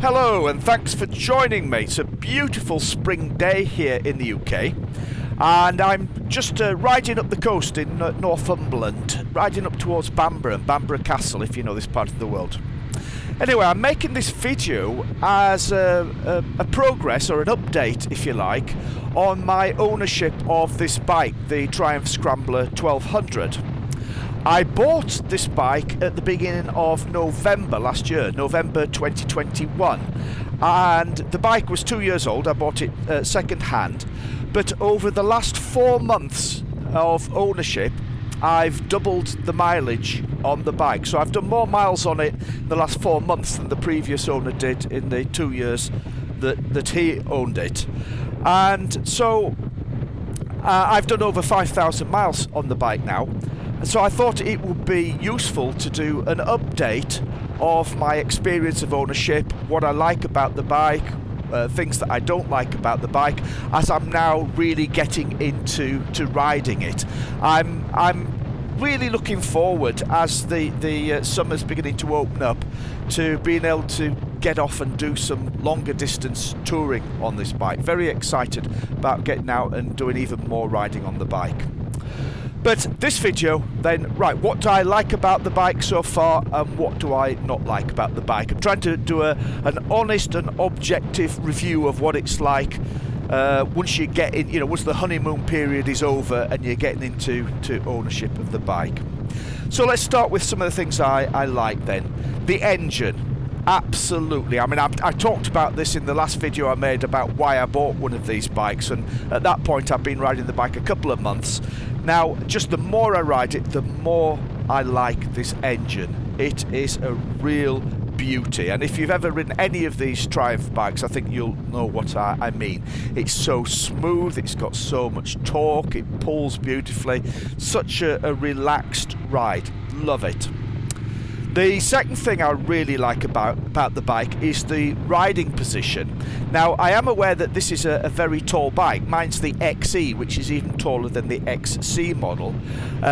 Hello and thanks for joining me. It's a beautiful spring day here in the UK and I'm just riding up the coast in Northumberland, riding up towards Bambra Castle, if you know this part of the world. Anyway, I'm making this video as a progress or an update, if you like, on my ownership of this bike, the Triumph Scrambler 1200. I bought this bike at the beginning of November last year, November 2021, and the bike was 2 years old. I bought it second hand, but over the last 4 months of ownership I've doubled the mileage on the bike. So I've done more miles on it in the last 4 months than the previous owner did in the 2 years that he owned it. And so I've done over 5,000 miles on the bike now. So I thought it would be useful to do an update of my experience of ownership, what I like about the bike, things that I don't like about the bike, as I'm now really getting into riding it. I'm really looking forward, as the summer's beginning to open up, to being able to get off and do some longer distance touring on this bike. Very excited about getting out and doing even more riding on the bike. But this video then, right, what do I like about the bike so far and what do I not like about the bike? I'm trying to do an honest and objective review of what it's like once you get in, once the honeymoon period is over and you're getting into ownership of the bike. So let's start with some of the things I like then. The engine. Absolutely. I mean, I talked about this in the last video I made about why I bought one of these bikes, and at that point I've been riding the bike a couple of months. Now, just the more I ride it, the more I like this engine. It is a real beauty, and if you've ever ridden any of these Triumph bikes, I think you'll know what I mean. It's so smooth, it's got so much torque, it pulls beautifully, such a relaxed ride. Love it. The second thing I really like about the bike is the riding position. Now, I am aware that this is a very tall bike. Mine's the XE, which is even taller than the XC model.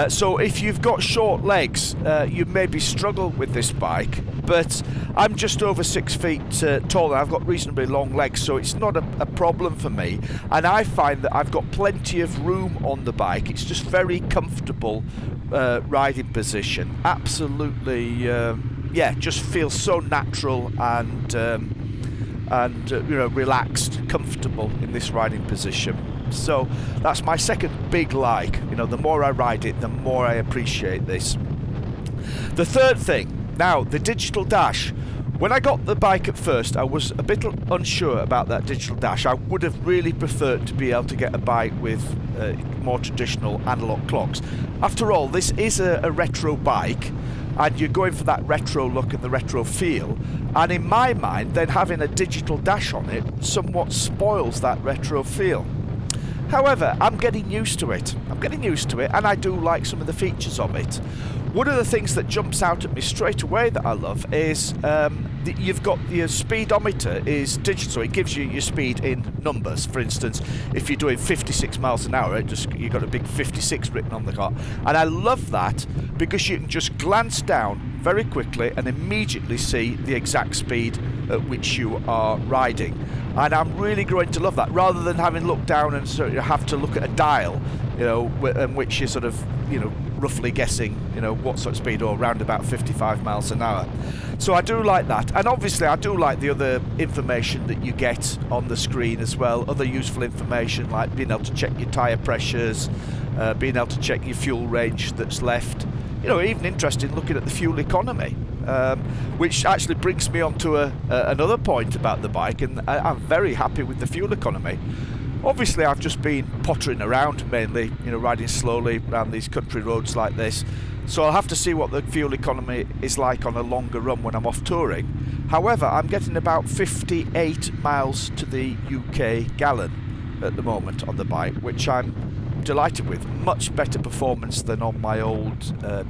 So if you've got short legs, you maybe struggle with this bike, but I'm just over 6 feet tall and I've got reasonably long legs, so it's not a problem for me. And I find that I've got plenty of room on the bike. It's just very comfortable riding position. Absolutely, yeah, just feels so natural and relaxed, comfortable in this riding position. So that's my second big like. The more I ride it, the more I appreciate this. The third thing, now the digital dash. When I got the bike at first, I was a bit unsure about that digital dash. I would have really preferred to be able to get a bike with more traditional analog clocks. After all, this is a retro bike, and you're going for that retro look and the retro feel. And in my mind, then having a digital dash on it somewhat spoils that retro feel. However, I'm getting used to it. And I do like some of the features of it. One of the things that jumps out at me straight away that I love is you've got your speedometer is digital, so it gives you your speed in numbers. For instance, if you're doing 56 miles an hour, you've got a big 56 written on the car. And I love that because you can just glance down very quickly and immediately see the exact speed at which you are riding. And I'm really growing to love that, rather than having looked down and sort of have to look at a dial, in which you're sort of, roughly guessing, what sort of speed, or around about 55 miles an hour. So I do like that. And obviously I do like the other information that you get on the screen as well, other useful information like being able to check your tyre pressures, being able to check your fuel range that's left. Even interesting looking at the fuel economy, which actually brings me on to another point about the bike, and I'm very happy with the fuel economy. Obviously, I've just been pottering around mainly, riding slowly around these country roads like this, so I'll have to see what the fuel economy is like on a longer run when I'm off touring. However, I'm getting about 58 miles to the UK gallon at the moment on the bike, which I'm delighted with. Much better performance than on my old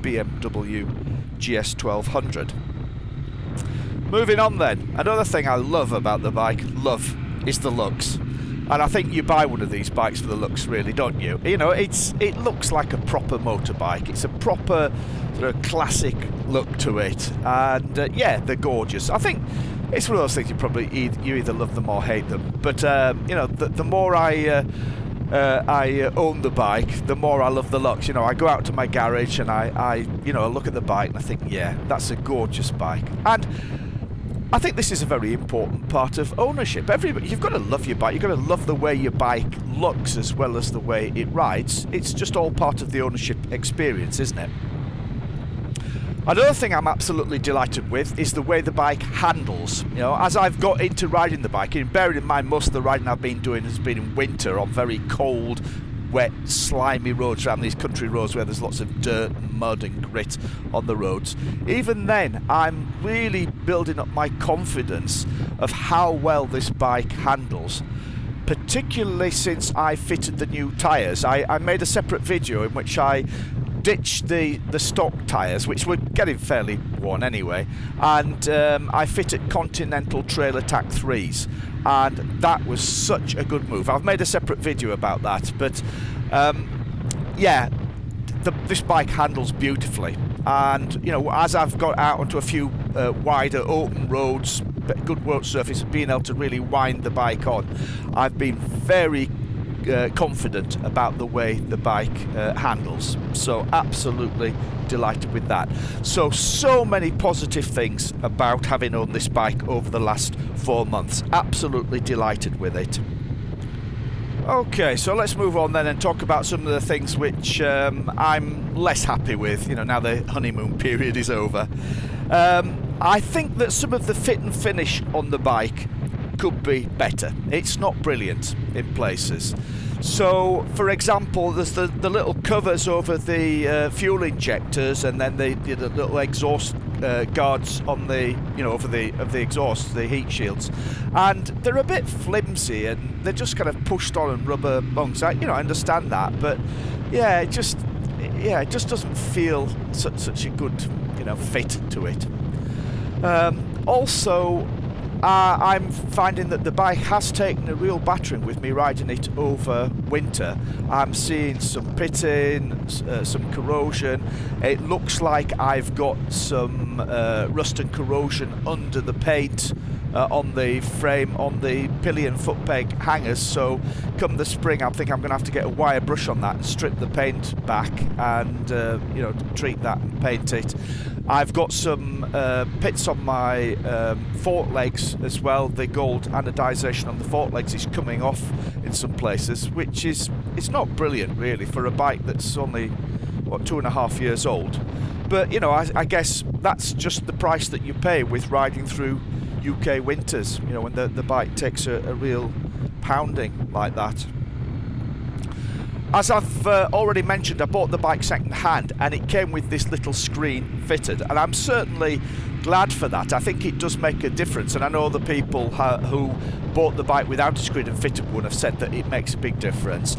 BMW GS 1200. Moving on then, another thing I love about the bike, is the looks. And I think you buy one of these bikes for the looks, really, don't you? It looks like a proper motorbike. It's a proper sort of classic look to it, and yeah, they're gorgeous. I think it's one of those things you either love them or hate them. But you know, the more I own the bike, the more I love the looks. You know, I go out to my garage and I you know, I look at the bike and I think, yeah, that's a gorgeous bike. And I think this is a very important part of ownership. You've got to love your bike. You've got to love the way your bike looks as well as the way it rides. It's just all part of the ownership experience, isn't it? Another thing I'm absolutely delighted with is the way the bike handles. You know, as I've got into riding the bike, and bearing in mind most of the riding I've been doing has been in winter on very cold, wet, slimy roads around these country roads where there's lots of dirt, mud and grit on the roads. Even then, I'm really building up my confidence of how well this bike handles, particularly since I fitted the new tyres. I made a separate video in which I ditched the stock tyres, which were getting fairly worn anyway, and I fitted Continental Trail Attack 3s, and that was such a good move. I've made a separate video about that, but yeah, this bike handles beautifully. And you know, as I've got out onto a few wider open roads, good road surface, being able to really wind the bike on, I've been very confident about the way the bike handles. So absolutely delighted with that. So many positive things about having owned this bike over the last 4 months. Absolutely delighted with it. Okay, so let's move on then and talk about some of the things which I'm less happy with, you know, now the honeymoon period is over. I think that some of the fit and finish on the bike could be better. It's not brilliant in places. So, for example, there's the little covers over the fuel injectors, and then the little exhaust guards on the, you know, over the exhaust, the heat shields, and they're a bit flimsy and they're just kind of pushed on and rubber bunks. I understand that, but yeah, it just doesn't feel such a good, you know, fit to it. Also, I'm finding that the bike has taken a real battering with me riding it over winter. I'm seeing some pitting, some corrosion. It looks like I've got some rust and corrosion under the paint on the frame, on the pillion foot peg hangers. So come the spring, I think I'm going to have to get a wire brush on that and strip the paint back and you know, treat that and paint it. I've got some pits on my fork legs as well. The gold anodization on the fork legs is coming off in some places, which is, it's not brilliant really for a bike that's only, what, 2.5 years old. But you know, I guess that's just the price that you pay with riding through UK winters, you know, when the bike takes a real pounding like that. As I've already mentioned, I bought the bike second hand and it came with this little screen fitted, and I'm certainly glad for that. I think it does make a difference, and I know the people who bought the bike without a screen and fitted one have said that it makes a big difference.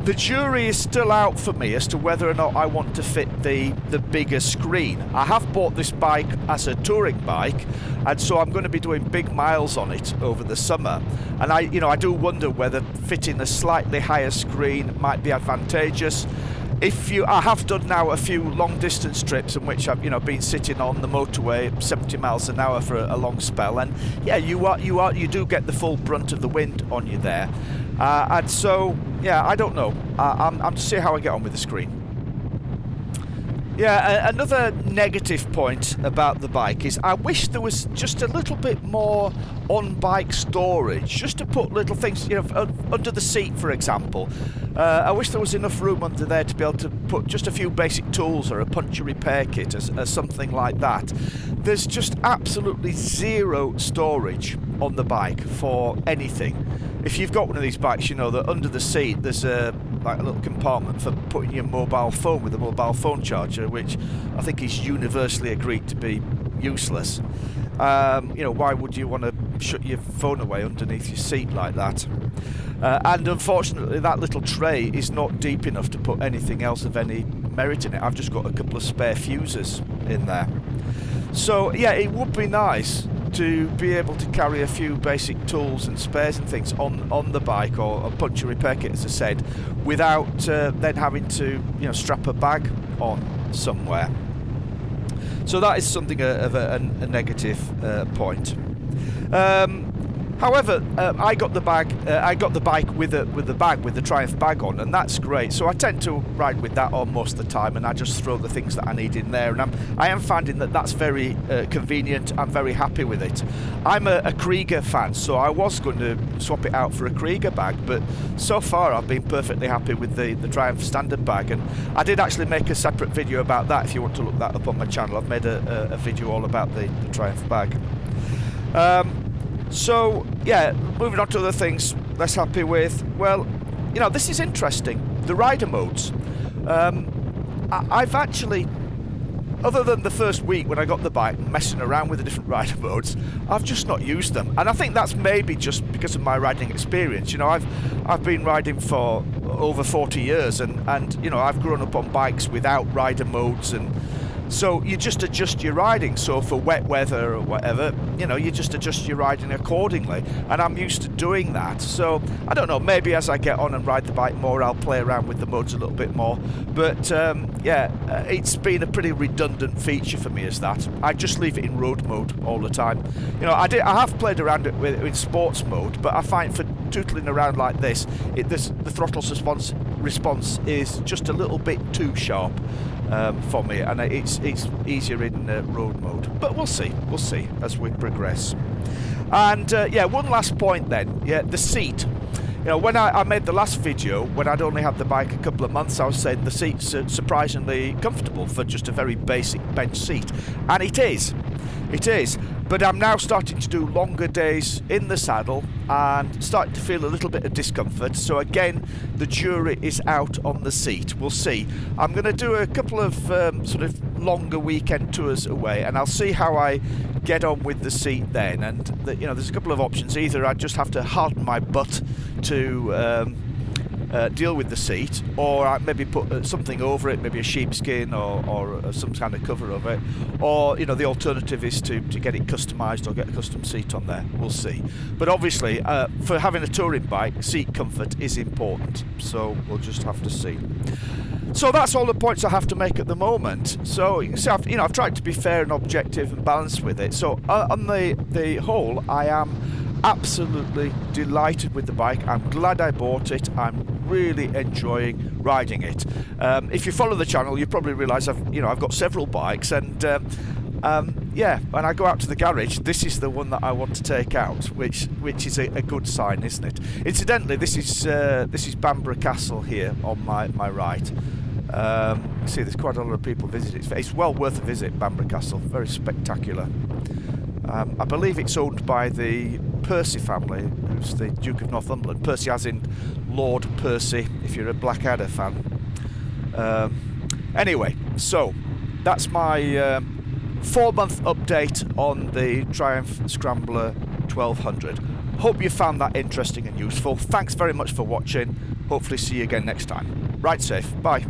The jury is still out for me as to whether or not I want to fit the bigger screen. I have bought this bike as a touring bike, and so I'm going to be doing big miles on it over the summer. And I do wonder whether fitting a slightly higher screen might be advantageous. I have done now a few long distance trips in which I've been sitting on the motorway 70 miles an hour for a long spell, and yeah, you do get the full brunt of the wind on you there. And so, yeah, I don't know. I'm to see how I get on with the screen. Yeah, another negative point about the bike is I wish there was just a little bit more on-bike storage, just to put little things, under the seat, for example. I wish there was enough room under there to be able to put just a few basic tools or a puncture repair kit or something like that. There's just absolutely zero storage on the bike for anything. If you've got one of these bikes, you know that under the seat there's a little compartment for putting your mobile phone with a mobile phone charger, which I think is universally agreed to be useless. Why would you want to shut your phone away underneath your seat like that? And unfortunately that little tray is not deep enough to put anything else of any merit in it. I've just got a couple of spare fuses in there. So yeah, it would be nice to be able to carry a few basic tools and spares and things on the bike, or a puncture repair kit, as I said, without then having to strap a bag on somewhere. So that is something of a negative point. However, I got the bike with the Triumph bag on, and that's great. So I tend to ride with that on most of the time, and I just throw the things that I need in there. And I am finding that that's very convenient. I'm very happy with it. I'm a Krieger fan, so I was going to swap it out for a Krieger bag, but so far I've been perfectly happy with the Triumph standard bag. And I did actually make a separate video about that. If you want to look that up on my channel, I've made a video all about the Triumph bag. So, yeah, moving on to other things less happy with. Well, you know, this is interesting. The rider modes. I've actually, other than the first week when I got the bike messing around with the different rider modes, I've just not used them. And I think that's maybe just because of my riding experience. You know, I've been riding for over 40 years and you know, I've grown up on bikes without rider modes, and so you just adjust your riding. So for wet weather or whatever, you know, you just adjust your riding accordingly. And I'm used to doing that. So I don't know, maybe as I get on and ride the bike more, I'll play around with the modes a little bit more. But yeah, it's been a pretty redundant feature for me as that. I just leave it in road mode all the time. You know, I have played around it with sports mode, but I find for tootling around like this, the throttle response is just a little bit too sharp. For me, and it's easier in road mode, but we'll see as we progress. And yeah, one last point then. Yeah, the seat. You know, when I made the last video, when I'd only had the bike a couple of months, I was saying the seat's surprisingly comfortable for just a very basic bench seat, and it is. But I'm now starting to do longer days in the saddle and starting to feel a little bit of discomfort. So again, the jury is out on the seat. We'll see. I'm going to do a couple of sort of longer weekend tours away, and I'll see how I get on with the seat then. And you know, there's a couple of options. Either I just have to harden my butt to deal with the seat, or I maybe put something over it, maybe a sheepskin or some kind of cover over it, or you know, the alternative is to get it customised or get a custom seat on there. We'll see. But obviously, for having a touring bike, seat comfort is important, so we'll just have to see. So that's all the points I have to make at the moment. So you see, I've tried to be fair and objective and balanced with it. So on the whole, I am absolutely delighted with the bike. I'm glad I bought it. I'm really enjoying riding it. If you follow the channel, you probably realise I've got several bikes, and yeah, when I go out to the garage, this is the one that I want to take out, which is a good sign, isn't it? Incidentally, this is Bambra Castle here on my right. See, there's quite a lot of people visit it. It's well worth a visit, Bambra Castle. Very spectacular. I believe it's owned by the Percy family, who's the Duke of Northumberland. Percy as in Lord Percy, if you're a Blackadder fan. Anyway, so that's my 4-month update on the Triumph Scrambler 1200. Hope you found that interesting and useful. Thanks very much for watching. Hopefully see you again next time. Ride safe. Bye.